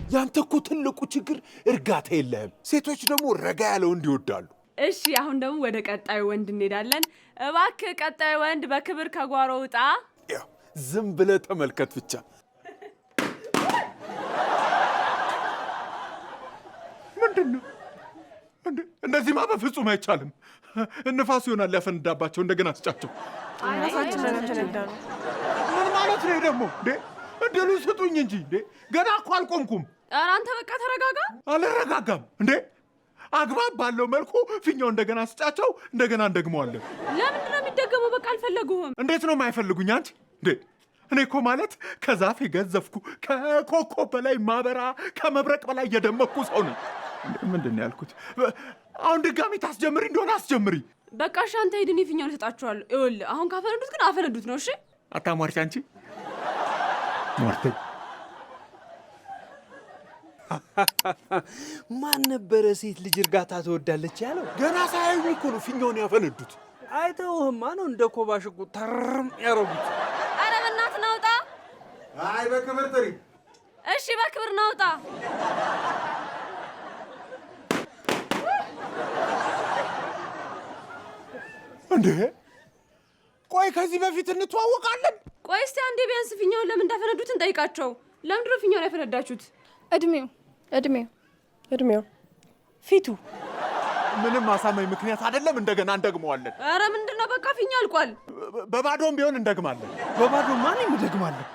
ያንተ እኮ ትልቁ ችግር እርጋታ የለህም። ሴቶች ደግሞ ረጋ ያለው እንዲወዳሉ። እሺ አሁን ደግሞ ወደ ቀጣዩ ወንድ እንሄዳለን። እባክህ ቀጣዩ ወንድ በክብር ከጓሮ ውጣ። ያው ዝም ብለህ ተመልከት ብቻ። ምንድነው? እንደዚህማ በፍጹም አይቻልም። ንፋስ ይሆናል ያፈንዳባቸው። እንደገና ስጫቸው። ምን ማለት ነው ደግሞ? እድሉ ስጡኝ እንጂ ገና እኮ አልቆምኩም። ኧረ አንተ በቃ ተረጋጋ። አልረጋጋም እንዴ! አግባብ ባለው መልኩ ፊኛው እንደገና ስጫቸው፣ እንደገና እንደግመዋለን። ለምንድን ነው የሚደገመው? በቃ አልፈለጉህም። እንዴት ነው የማይፈልጉኝ አንቺ? እኔ እኮ ማለት ከዛፍ የገዘፍኩ ከኮከብ በላይ ማበራ ከመብረቅ በላይ የደመኩ ሰው ነኝ። ምንድን ነው ያልኩት? አሁን ድጋሚ ታስጀምሪ እንደሆነ አስጀምሪ። በቃ እሺ አንተ ሂድን፣ ፊኛውን እሰጣችኋለሁ። ይኸውልህ አሁን ካፈነዱት ግን አፈነዱት ነው። እሺ አታሟርቺ አንቺ ሟርተኝ። ማን ነበረ ሴት ልጅ እርጋታ ትወዳለች ያለው? ገና ሳያዩ እኮ ነው ፊኛውን ያፈነዱት። አይተውህማ ነው እንደ ኮባ ሽጉጥ ተርም ያረጉት። ኧረ በእናትህ ናውጣ። አይ በክብር ጥሪ። እሺ በክብር ናውጣ። እንዴ ቆይ ከዚህ በፊት እንተዋወቃለን? ቆይ እስቲ አንዴ ቢያንስ ፊኛውን ለምን እንዳፈነዱት እንጠይቃቸው። ለምንድን ነው ፊኛውን ያፈነዳችሁት? እድሜው ፊቱ ምንም አሳማኝ ምክንያት አይደለም። እንደገና እንደግመዋለን። ኧረ ምንድን ነው? በቃ ፊኛ አልቋል። በባዶም ቢሆን እንደግማለን። በባዶ ማን እንደግማለን?